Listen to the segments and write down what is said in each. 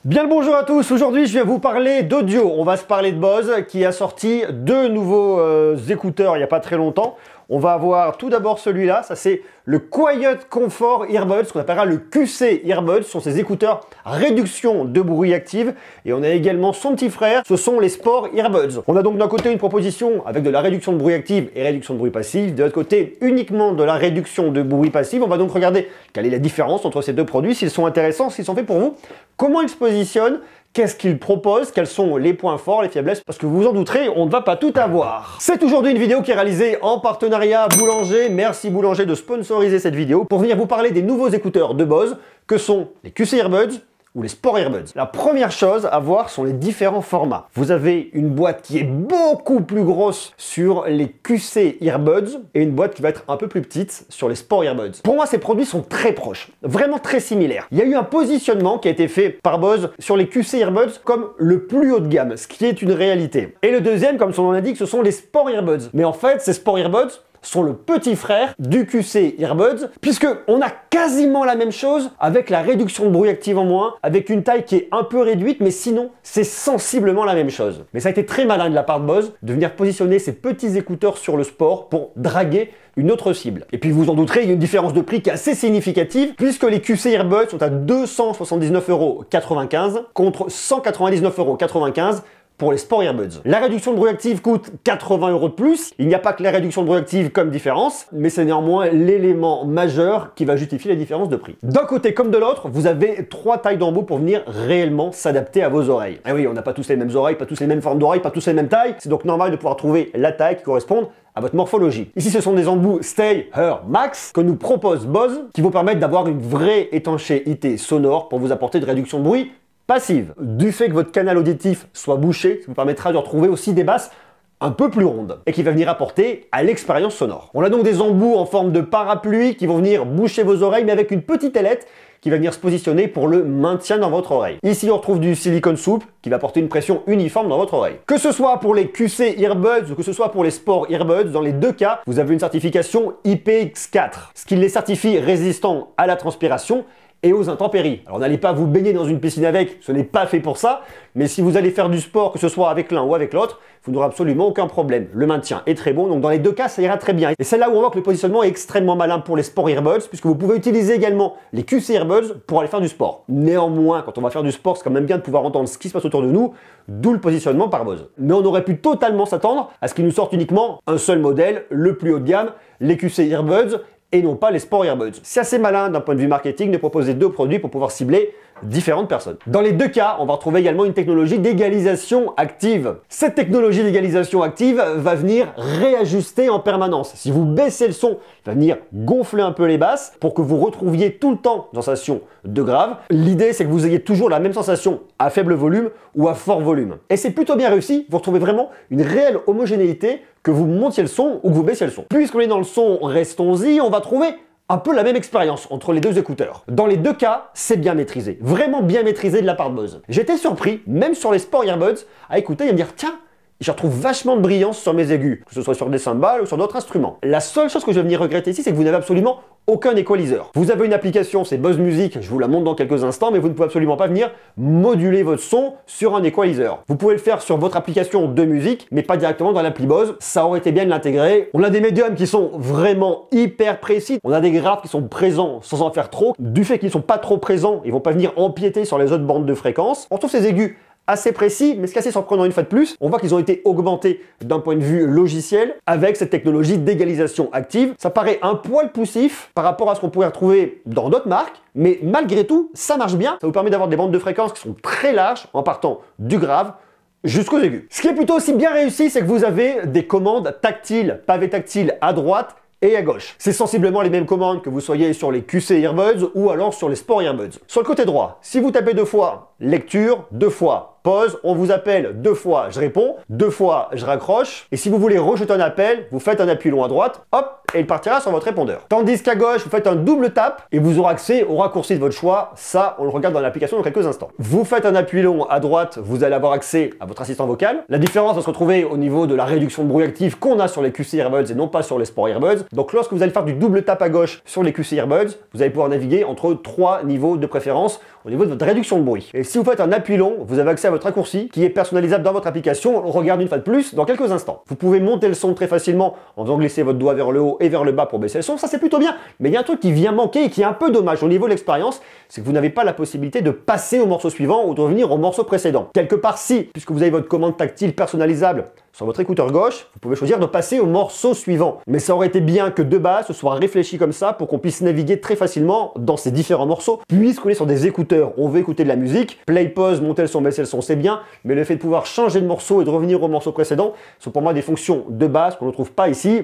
Bien le bonjour à tous, aujourd'hui je vais vous parler d'audio. On va se parler de Bose qui a sorti deux nouveaux écouteurs il n'y a pas très longtemps. On va avoir tout d'abord celui-là, ça c'est le Quiet Comfort Earbuds, qu'on appellera le QC Earbuds. Ce sont ces écouteurs à réduction de bruit active. Et on a également son petit frère, ce sont les Sport Earbuds. On a donc d'un côté une proposition avec de la réduction de bruit active et réduction de bruit passif. De l'autre côté, uniquement de la réduction de bruit passif. On va donc regarder quelle est la différence entre ces deux produits, s'ils sont intéressants, s'ils sont faits pour vous, comment ils se positionnent, qu'est-ce qu'ils proposent, quels sont les points forts, les faiblesses, parce que vous vous en douterez, on ne va pas tout avoir. C'est aujourd'hui une vidéo qui est réalisée en partenariat Boulanger. Merci Boulanger de sponsoriser cette vidéo pour venir vous parler des nouveaux écouteurs de Bose que sont les QC Earbuds ou les Sport Earbuds. La première chose à voir sont les différents formats. Vous avez une boîte qui est beaucoup plus grosse sur les QC Earbuds et une boîte qui va être un peu plus petite sur les Sport Earbuds. Pour moi, ces produits sont très proches, vraiment très similaires. Il y a eu un positionnement qui a été fait par Bose sur les QC Earbuds comme le plus haut de gamme, ce qui est une réalité. Et le deuxième, comme son nom l'indique, ce sont les Sport Earbuds. Mais en fait, ces Sport Earbuds sont le petit frère du QC Earbuds, puisque on a quasiment la même chose avec la réduction de bruit active en moins, avec une taille qui est un peu réduite, mais sinon c'est sensiblement la même chose. Mais ça a été très malin de la part de Bose de venir positionner ces petits écouteurs sur le sport pour draguer une autre cible. Et puis vous en douterez, il y a une différence de prix qui est assez significative, puisque les QC Earbuds sont à 279,95 € contre 199,95 € pour les Sport Earbuds. La réduction de bruit active coûte 80 € de plus. Il n'y a pas que la réduction de bruit active comme différence, mais c'est néanmoins l'élément majeur qui va justifier la différence de prix. D'un côté comme de l'autre, vous avez trois tailles d'embout pour venir réellement s'adapter à vos oreilles. Et oui, on n'a pas tous les mêmes oreilles, pas tous les mêmes formes d'oreilles, pas tous les mêmes tailles. C'est donc normal de pouvoir trouver la taille qui corresponde à votre morphologie. Ici, ce sont des embouts Stay Her Max que nous propose Bose, qui vous permettent d'avoir une vraie étanchéité sonore pour vous apporter de réduction de bruit passive. Du fait que votre canal auditif soit bouché, ça vous permettra de retrouver aussi des basses un peu plus rondes et qui va venir apporter à l'expérience sonore. On a donc des embouts en forme de parapluie qui vont venir boucher vos oreilles, mais avec une petite ailette qui va venir se positionner pour le maintien dans votre oreille. Ici, on retrouve du silicone souple qui va apporter une pression uniforme dans votre oreille. Que ce soit pour les QC Earbuds ou que ce soit pour les Sport Earbuds, dans les deux cas, vous avez une certification IPX4, ce qui les certifie résistants à la transpiration et aux intempéries. Alors n'allez pas vous baigner dans une piscine avec, ce n'est pas fait pour ça, mais si vous allez faire du sport, que ce soit avec l'un ou avec l'autre, vous n'aurez absolument aucun problème. Le maintien est très bon, donc dans les deux cas, ça ira très bien. Et c'est là où on voit que le positionnement est extrêmement malin pour les Sport Earbuds, puisque vous pouvez utiliser également les QC Earbuds pour aller faire du sport. Néanmoins, quand on va faire du sport, c'est quand même bien de pouvoir entendre ce qui se passe autour de nous, d'où le positionnement par Bose. Mais on aurait pu totalement s'attendre à ce qu'ils nous sortent uniquement un seul modèle, le plus haut de gamme, les QC Earbuds, et non pas les Sport Earbuds. C'est assez malin d'un point de vue marketing de proposer deux produits pour pouvoir cibler différentes personnes. Dans les deux cas, on va retrouver également une technologie d'égalisation active. Cette technologie d'égalisation active va venir réajuster en permanence. Si vous baissez le son, il va venir gonfler un peu les basses pour que vous retrouviez tout le temps une sensation de grave. L'idée, c'est que vous ayez toujours la même sensation à faible volume ou à fort volume. Et c'est plutôt bien réussi, vous retrouvez vraiment une réelle homogénéité que vous montiez le son ou que vous baissiez le son. Puisqu'on est dans le son, restons-y, on va trouver un peu la même expérience entre les deux écouteurs. Dans les deux cas, c'est bien maîtrisé, vraiment bien maîtrisé de la part de Bose. J'étais surpris, même sur les Sport Earbuds, à écouter et à me dire tiens, je retrouve vachement de brillance sur mes aigus, que ce soit sur des cymbales ou sur d'autres instruments. La seule chose que je vais venir regretter ici, c'est que vous n'avez absolument aucun equalizer. Vous avez une application, c'est Bose Music, je vous la montre dans quelques instants, mais vous ne pouvez absolument pas venir moduler votre son sur un equalizer. Vous pouvez le faire sur votre application de musique, mais pas directement dans l'appli Bose. Ça aurait été bien de l'intégrer. On a des médiums qui sont vraiment hyper précis. On a des graves qui sont présents sans en faire trop. Du fait qu'ils ne sont pas trop présents, ils vont pas venir empiéter sur les autres bandes de fréquences. On trouve ces aigus assez précis, mais ce qui est assez surprenant une fois de plus, on voit qu'ils ont été augmentés d'un point de vue logiciel avec cette technologie d'égalisation active. Ça paraît un poil poussif par rapport à ce qu'on pourrait retrouver dans d'autres marques, mais malgré tout, ça marche bien. Ça vous permet d'avoir des bandes de fréquences qui sont très larges en partant du grave jusqu'aux aigus. Ce qui est plutôt aussi bien réussi, c'est que vous avez des commandes tactiles, pavés tactiles à droite et à gauche. C'est sensiblement les mêmes commandes que vous soyez sur les QC Earbuds ou alors sur les Sport Earbuds. Sur le côté droit, si vous tapez deux fois lecture, deux fois pause, on vous appelle deux fois, je réponds, deux fois, je raccroche. Et si vous voulez rejeter un appel, vous faites un appui long à droite, hop, et il partira sur votre répondeur. Tandis qu'à gauche, vous faites un double tap et vous aurez accès au raccourci de votre choix. Ça, on le regarde dans l'application dans quelques instants. Vous faites un appui long à droite, vous allez avoir accès à votre assistant vocal. La différence va se retrouver au niveau de la réduction de bruit actif qu'on a sur les QC Earbuds et non pas sur les Sport Earbuds. Donc lorsque vous allez faire du double tap à gauche sur les QC Earbuds, vous allez pouvoir naviguer entre trois niveaux de préférence. au niveau de votre réduction de bruit. Et si vous faites un appui long, vous avez accès à votre raccourci qui est personnalisable dans votre application. On le regarde une fois de plus dans quelques instants. Vous pouvez monter le son très facilement en faisant glisser votre doigt vers le haut et vers le bas pour baisser le son. Ça, c'est plutôt bien. Mais il y a un truc qui vient manquer et qui est un peu dommage au niveau de l'expérience, c'est que vous n'avez pas la possibilité de passer au morceau suivant ou de revenir au morceau précédent. Quelque part, si, puisque vous avez votre commande tactile personnalisable sur votre écouteur gauche, vous pouvez choisir de passer au morceau suivant. Mais ça aurait été bien que de base, ce soit réfléchi comme ça pour qu'on puisse naviguer très facilement dans ces différents morceaux. Puisqu'on est sur des écouteurs, on veut écouter de la musique, play, pause, monter le son, baisser le son, c'est bien, mais le fait de pouvoir changer de morceau et de revenir au morceau précédent sont pour moi des fonctions de base qu'on ne trouve pas ici.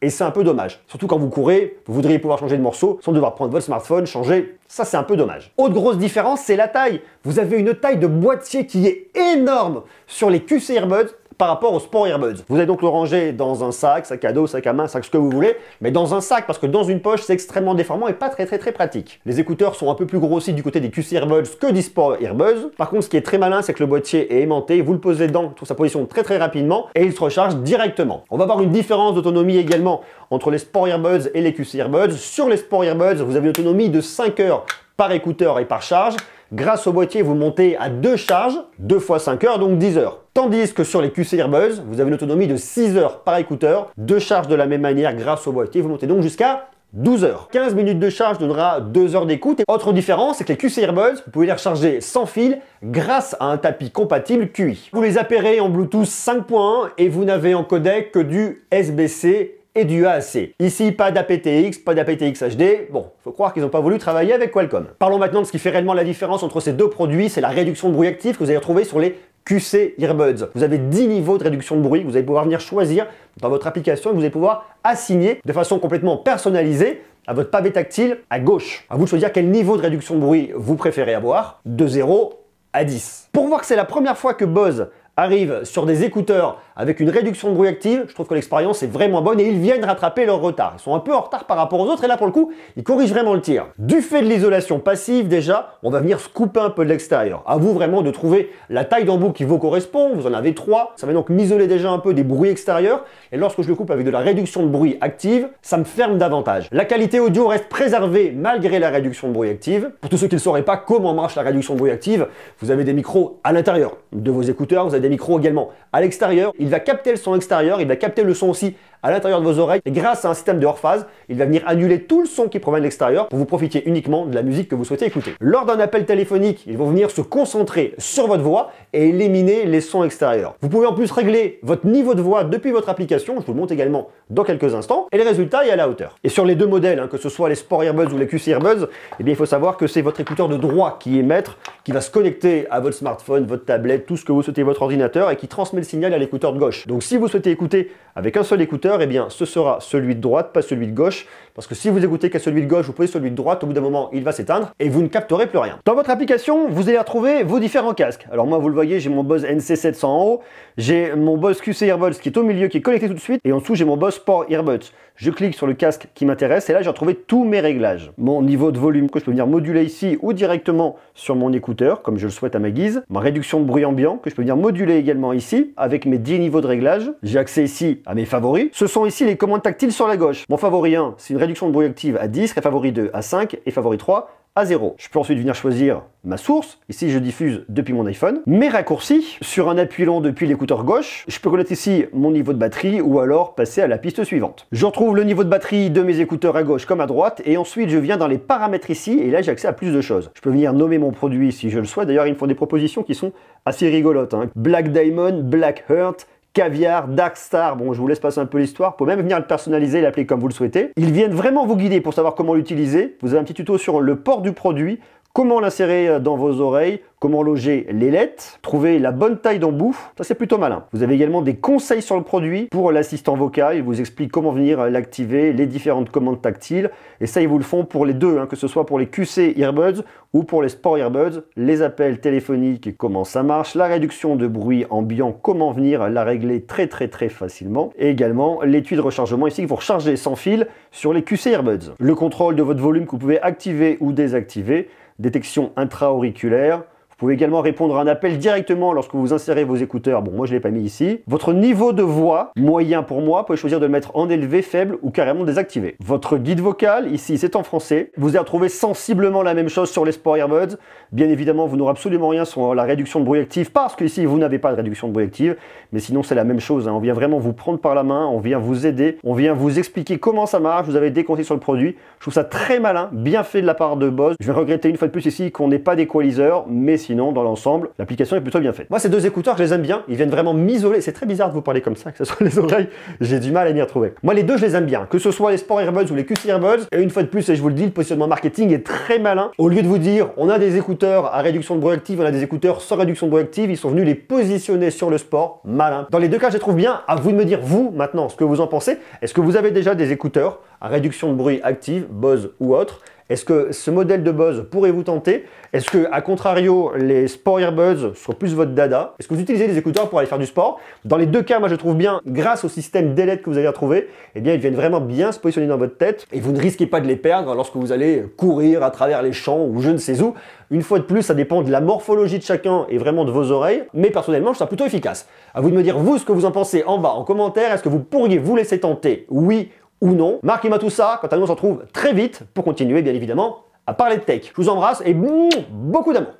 Et c'est un peu dommage. Surtout quand vous courez, vous voudriez pouvoir changer de morceau sans devoir prendre votre smartphone, changer. Ça, c'est un peu dommage. Autre grosse différence, c'est la taille. Vous avez une taille de boîtier qui est énorme sur les QC Earbuds par rapport aux Sport Earbuds. Vous allez donc le ranger dans un sac à dos, sac à main, sac ce que vous voulez, mais dans un sac parce que dans une poche, c'est extrêmement déformant et pas très pratique. Les écouteurs sont un peu plus gros aussi du côté des QC Earbuds que des Sport Earbuds. Par contre, ce qui est très malin, c'est que le boîtier est aimanté. Vous le posez dedans, trouve sa position très rapidement et il se recharge directement. On va avoir une différence d'autonomie également entre les Sport Earbuds et les QC Earbuds. Sur les Sport Earbuds, vous avez une autonomie de 5 heures par écouteur et par charge. Grâce au boîtier, vous montez à 2 charges, 2 fois 5 heures, donc 10 heures. Tandis que sur les QC Earbuds, vous avez une autonomie de 6 heures par écouteur, 2 charges de la même manière grâce au boîtier, vous montez donc jusqu'à 12 heures. 15 minutes de charge donnera 2 heures d'écoute. Et autre différence, c'est que les QC Earbuds, vous pouvez les recharger sans fil grâce à un tapis compatible QI. Vous les appairez en Bluetooth 5.1 et vous n'avez en codec que du SBC et du AAC. Ici, pas d'aptX, pas d'aptX HD. Bon, faut croire qu'ils n'ont pas voulu travailler avec Qualcomm. Parlons maintenant de ce qui fait réellement la différence entre ces deux produits, c'est la réduction de bruit actif que vous allez retrouver sur les QC Earbuds. Vous avez 10 niveaux de réduction de bruit que vous allez pouvoir venir choisir dans votre application et que vous allez pouvoir assigner de façon complètement personnalisée à votre pavé tactile à gauche. À vous de choisir quel niveau de réduction de bruit vous préférez avoir, de 0 à 10. Pour voir que c'est la première fois que Bose arrive sur des écouteurs avec une réduction de bruit active, je trouve que l'expérience est vraiment bonne et ils viennent rattraper leur retard. Ils sont un peu en retard par rapport aux autres et là pour le coup, ils corrigent vraiment le tir. Du fait de l'isolation passive déjà, on va venir scooper un peu de l'extérieur. À vous vraiment de trouver la taille d'embout qui vous correspond, vous en avez 3, ça va donc m'isoler déjà un peu des bruits extérieurs et lorsque je le coupe avec de la réduction de bruit active, ça me ferme davantage. La qualité audio reste préservée malgré la réduction de bruit active. Pour tous ceux qui ne sauraient pas comment marche la réduction de bruit active, vous avez des micros à l'intérieur de vos écouteurs, vous avez des micros également à l'extérieur. Il va capter le son extérieur, il va capter le son aussi à l'intérieur de vos oreilles et grâce à un système de hors-phase, il va venir annuler tout le son qui provient de l'extérieur pour vous profiter uniquement de la musique que vous souhaitez écouter. Lors d'un appel téléphonique, ils vont venir se concentrer sur votre voix et éliminer les sons extérieurs. Vous pouvez en plus régler votre niveau de voix depuis votre application, je vous le montre également dans quelques instants, et le résultat est à la hauteur. Et sur les deux modèles, que ce soit les Sport Earbuds ou les QC Earbuds, eh bien, il faut savoir que c'est votre écouteur de droit qui est maître, qui va se connecter à votre smartphone, votre tablette, tout ce que vous souhaitez, votre ordinateur, et qui transmet le signal à l'écouteur de gauche. Donc si vous souhaitez écouter avec un seul écouteur, eh bien ce sera celui de droite, pas celui de gauche, parce que si vous écoutez qu'à celui de gauche, vous posez celui de droite, au bout d'un moment, il va s'éteindre et vous ne capterez plus rien. Dans votre application, vous allez retrouver vos différents casques. Alors moi, vous le voyez, j'ai mon Bose NC700 en haut, j'ai mon Bose QC Earbuds qui est au milieu, qui est connecté tout de suite, et en dessous, j'ai mon Bose Sport Earbuds. Je clique sur le casque qui m'intéresse et là, j'ai retrouvé tous mes réglages. Mon niveau de volume que je peux venir moduler ici ou directement sur mon écouteur, comme je le souhaite à ma guise. Ma réduction de bruit ambiant que je peux venir moduler également ici avec mes 10 niveaux de réglage. J'ai accès ici à mes favoris. Ce sont ici les commandes tactiles sur la gauche. Mon favori 1, c'est une réduction de bruit active à 10, favori 2 à 5 et favori 3 à 0. Je peux ensuite venir choisir ma source. Ici, je diffuse depuis mon iPhone. Mes raccourcis, sur un appui long depuis l'écouteur gauche, je peux connaître ici mon niveau de batterie ou alors passer à la piste suivante. Je retrouve le niveau de batterie de mes écouteurs à gauche comme à droite et ensuite je viens dans les paramètres ici et là j'ai accès à plus de choses. Je peux venir nommer mon produit si je le souhaite. D'ailleurs, ils me font des propositions qui sont assez rigolotes. Black Diamond, Black Heart, Caviar, Dark Star, bon je vous laisse passer un peu l'histoire, vous pouvez même venir le personnaliser et l'appeler comme vous le souhaitez. Ils viennent vraiment vous guider pour savoir comment l'utiliser. Vous avez un petit tuto sur le port du produit, comment l'insérer dans vos oreilles, comment loger l'ailette, trouver la bonne taille d'embout, ça c'est plutôt malin. Vous avez également des conseils sur le produit pour l'assistant vocal, il vous explique comment venir l'activer, les différentes commandes tactiles, et ça ils vous le font pour les deux, que ce soit pour les QC Earbuds ou pour les Sport Earbuds, les appels téléphoniques et comment ça marche, la réduction de bruit ambiant, comment venir la régler très facilement, et également l'étui de rechargement ici que vous rechargez sans fil sur les QC Earbuds. Le contrôle de votre volume que vous pouvez activer ou désactiver, détection intra-auriculaire. Vous pouvez également répondre à un appel directement lorsque vous insérez vos écouteurs. Bon, moi je ne l'ai pas mis ici. Votre niveau de voix, moyen pour moi, vous pouvez choisir de le mettre en élevé, faible ou carrément désactivé. Votre guide vocal, ici c'est en français. Vous allez retrouver sensiblement la même chose sur les Sport Earbuds. Bien évidemment, vous n'aurez absolument rien sur la réduction de bruit actif parce que ici vous n'avez pas de réduction de bruit active. Mais sinon c'est la même chose, hein. On vient vraiment vous prendre par la main, on vient vous aider, on vient vous expliquer comment ça marche, vous avez des conseils sur le produit. Je trouve ça très malin, bien fait de la part de Bose. Je vais regretter une fois de plus ici qu'on n'ait pas d'équaliseur, mais sinon dans l'ensemble, l'application est plutôt bien faite. Moi ces deux écouteurs, je les aime bien, ils viennent vraiment m'isoler. C'est très bizarre de vous parler comme ça, que ce soit les oreilles, j'ai du mal à m'y retrouver. Moi les deux je les aime bien, que ce soit les Sport Earbuds ou les QC Earbuds. Et une fois de plus, et je vous le dis, le positionnement marketing est très malin. Au lieu de vous dire on a des écouteurs à réduction de bruit active, on a des écouteurs sans réduction de bruit active, ils sont venus les positionner sur le sport, malin. Dans les deux cas, je les trouve bien. À vous de me dire, vous, maintenant, ce que vous en pensez. Est-ce que vous avez déjà des écouteurs à réduction de bruit active, Bose ou autre? Est-ce que ce modèle de Bose pourrait vous tenter? Est-ce que, à contrario, les Sport Earbuds sont plus votre dada? Est-ce que vous utilisez les écouteurs pour aller faire du sport? Dans les deux cas, moi je trouve bien, grâce au système d'ailettes que vous allez retrouver, eh bien ils viennent vraiment bien se positionner dans votre tête et vous ne risquez pas de les perdre lorsque vous allez courir à travers les champs ou je ne sais où. Une fois de plus, ça dépend de la morphologie de chacun et vraiment de vos oreilles, mais personnellement, je trouve ça plutôt efficace. À vous de me dire, vous, ce que vous en pensez en bas, en commentaire. Est-ce que vous pourriez vous laisser tenter? Oui ou non? Marquez-moi tout ça. Quant à nous, on se retrouve très vite pour continuer, bien évidemment, à parler de tech. Je vous embrasse et beaucoup d'amour.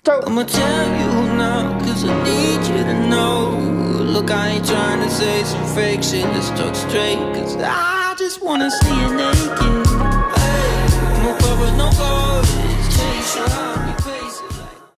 Ciao! I'ma tell you now, 'cause I need you to know. Look, I ain't trying to say some fake shit, let's talk straight, 'cause I just wanna see you naked. Hey, no cover, no clothes,